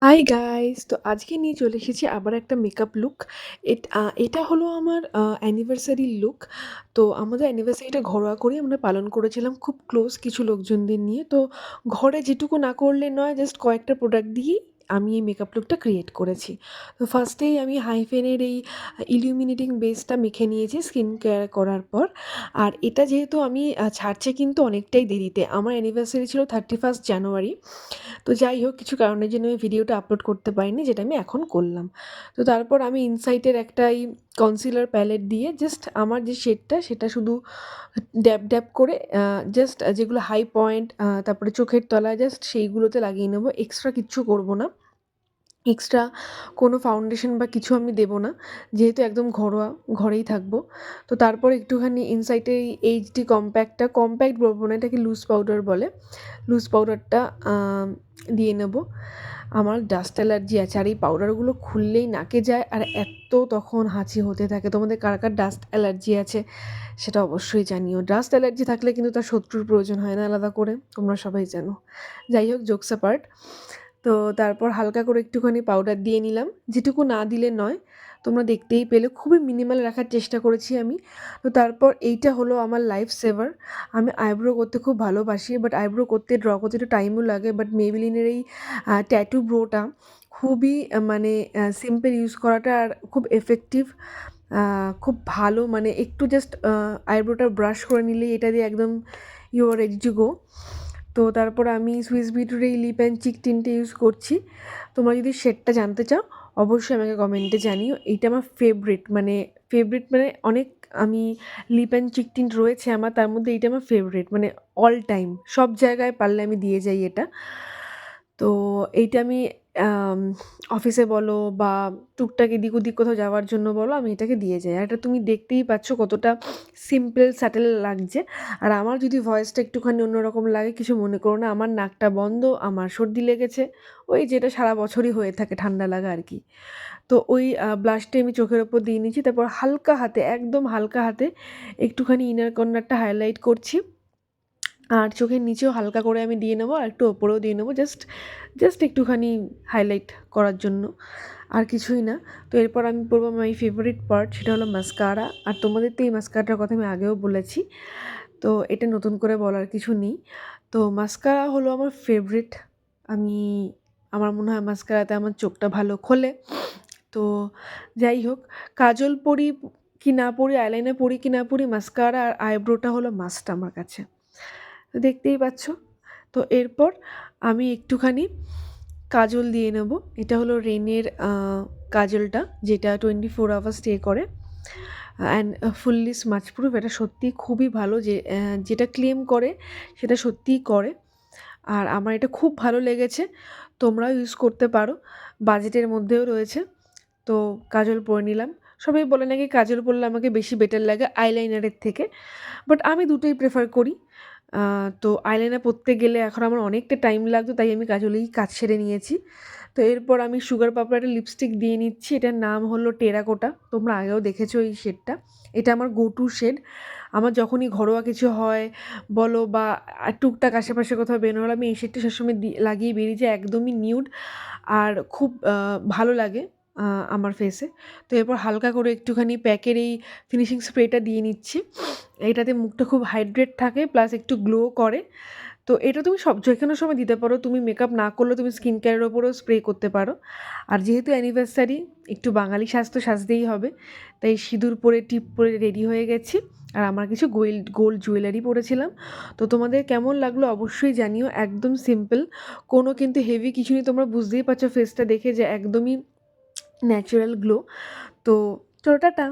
Hi guys! তো আজকে নিয়ে চলে এসেছি আবার একটা মেকআপ লুক। এটা হলো আমার অ্যানিভার্সারি লুক। তো আমাদের অ্যানিভার্সারিটা ঘরোয়া করেই আমরা পালন করেছিলাম খুব ক্লোজ কিছু লোকজনদের নিয়ে। তো ঘরে যেটুকু না করলে নয়, জাস্ট কয়েকটা প্রোডাক্ট দিয়েই আমি এই মেকআপ লুকটা ক্রিয়েট করেছি। তো ফার্স্টেই আমি হাইফেনের এই ইলুমিনেটিং বেসটা মেখে নিয়েছি স্কিন কেয়ার করার পর। আর এটা যেহেতু আমি ছাড়ছে কিন্তু অনেকটাই দেরিতে। আমার অ্যানিভার্সারি ছিল 31st জানুয়ারি। তো যাই হোক, কিছু কারণের জন্য আমি ভিডিওটা আপলোড করতে পারিনি, যেটা আমি এখন করলাম। তো তারপর আমি ইনসাইটের একটা এই কনসিলার প্যালেট দিয়ে জাস্ট আমার যে শেডটা সেটা শুধু ড্যাব ড্যাব করে জাস্ট যেগুলো হাই পয়েন্ট, তারপরে চোখের তলায় জাস্ট সেইগুলোতে লাগিয়ে নেবো। এক্সট্রা কিচ্ছু করব না। এক্সট্রা কোনো ফাউন্ডেশন বা কিছু আমি দেবো না, যেহেতু একদম ঘরোয়া, ঘরেই থাকবো। তো তারপর একটুখানি ইনসাইটের এই এইচডি কম্প্যাক্ট বলবো না, এটাকে লুজ পাউডার বলে। লুজ পাউডারটা দিয়ে নেব। আমার ডাস্ট অ্যালার্জি আছে, আর এই পাউডারগুলো খুললেই নাকে যায়, আর এত তখন হাঁচি হতে থাকে। তোমাদের কার কার ডাস্ট অ্যালার্জি আছে সেটা অবশ্যই জানিও। ডাস্ট অ্যালার্জি থাকলে কিন্তু তার শত্রুর প্রয়োজন হয় না আলাদা করে, তোমরা সবাই জানো। যাই হোক, জোকস অ্যাপার্ট। তো তারপর হালকা করে একটুখানি পাউডার দিয়ে নিলাম, যেটুকু না দিলে নয়। তোমরা দেখতেই পেলে খুবই মিনিমাল রাখার চেষ্টা করেছি আমি। তো তারপর এইটা হলো আমার লাইফ সেভার। আমি আইব্রো করতে খুব ভালোবাসি, বাট আইব্রো করতে ড্র করতে একটু টাইমও লাগে। বাট মেবিলিনের এই ট্যাটু ব্রোটা খুবই মানে সিম্পল ইউজ করাটা, আর খুব এফেক্টিভ, খুব ভালো। মানে একটু জাস্ট আইব্রোটা ব্রাশ করে নিলেই এটা দিয়ে একদম you are ready to go. তো তারপর আমি সুইস বিউটির এই লিপ অ্যান্ড চিক টিনটা ইউজ করছি। তোমরা যদি শেডটা জানতে চাও অবশ্যই আমাকে কমেন্টে জানিও। এইটা আমার ফেভারিট মানে অনেক, আমি লিপ অ্যান্ড চিক টিন্ট রয়েছে আমার, তার মধ্যে এইটা আমার ফেভারিট, মানে অল টাইম সব জায়গায় পারলে আমি দিয়ে যাই এটা। তো এইটা আমি অফিসে বলো বা টুকটাক এদিক ওদিক কোথাও যাওয়ার জন্য বলো, আমি এটাকে দিয়ে যাই। আর এটা তুমি দেখতেই পাচ্ছ কতটা সিম্পল স্যাটেল লাগছে। আর আমার যদি ভয়েসটা একটুখানি অন্যরকম লাগে, কিছু মনে করো না, আমার নাকটা বন্ধ, আমার সর্দি লেগেছে, ওই যেটা সারা বছরই হয়ে থাকে, ঠান্ডা লাগা আর কি। তো ওই ব্লাশটা আমি চোখের ওপর দিয়ে নিচ্ছি, তারপর হালকা হাতে, একদম হালকা হাতে একটুখানি ইনার কর্নারটা হাইলাইট করছি। আর চোখের নিচেও হালকা করে আমি দিয়ে নেবো, আর একটু ওপরেও দিয়ে নেবো, জাস্ট জাস্ট একটুখানি হাইলাইট করার জন্য, আর কিছুই না। তো এরপর আমি পরবো মাই ফেভারিট পার্ট, সেটা হলো মাস্কারা। আর তোমাদের তো এই মাস্কারাটার কথা আমি আগেও বলেছি, তো এটা নতুন করে বলার কিছু নেই। তো মাস্কারা হলো আমার ফেভারিট। আমি আমার মনে হয় মাস্কারাতে আমার চোখটা ভালো খোলে। তো যাই হোক, কাজল পরি কি না পরি, আইলাইনার পরি কি না পরি, মাস্কারা আর আইব্রোটা হলো মাস্ট আমার কাছে। তো দেখতেই পাচ্ছ। তো এরপর আমি একটুখানি কাজল দিয়ে নেব। এটা হলো রেনের কাজলটা, যেটা 24 আওয়ার্স স্টে করে অ্যান্ড ফুললি স্মাচ প্রুফ। এটা সত্যিই খুবই ভালো, যেটা ক্লেম করে সেটা সত্যিই করে। আর আমার এটা খুব ভালো লেগেছে, তোমরাও ইউজ করতে পারো, বাজেটের মধ্যেও রয়েছে। তো কাজল পরে নিলাম। সবাই বলে নাকি কাজল পরলে আমাকে বেশি বেটার লাগে আইলাইনারের থেকে, বাট আমি দুটোই প্রেফার করি। তো আইলাইনার পরতে গেলে এখন আমার অনেকটা টাইম লাগতো, তাই আমি কাজলেই কাজ সেরে নিয়েছি। তো এরপর আমি সুগার পাপড় একটা লিপস্টিক দিয়ে নিচ্ছি, এটার নাম হলো টেরাকোটা। তোমরা আগেও দেখেছো এই শেডটা, এটা আমার গো টু শেড। আমার যখনই ঘরোয়া কিছু হয় বলো বা টুকটাক আশেপাশে কোথাও বেরোনো হলো, আমি এই শেডটা সবসময় লাগিয়ে বেরিয়ে যাই, একদমই নিউড, আর খুব ভালো লাগে আমার ফেসে। তো এরপর হালকা করে একটুখানি প্যাকের এই ফিনিশিং স্প্রেটা দিয়ে নিচ্ছি। এটাতে মুখটা খুব হাইড্রেট থাকে, প্লাস একটু গ্লো করে। তো এটা তুমি যেকোনো সময় দিতে পারো, তুমি মেকআপ না করলেও তুমি স্কিন কেয়ারের ওপরেও স্প্রে করতে পারো। আর যেহেতু অ্যানিভার্সারি, একটু বাঙালি সাজ তো সাজতেই হবে, তাই সিঁদুর পরে টিপ পরে রেডি হয়ে গেছি। আর আমার কিছু গোল্ড জুয়েলারি পরেছিলাম। তো তোমাদের কেমন লাগলো অবশ্যই জানিও। একদম সিম্পল, কোনো কিন্তু হেভি কিছু নেই, তোমরা বুঝতেই পারছো ফেসটা দেখে যে একদমই ন্যাচারাল গ্লো। তো চলো টাটা।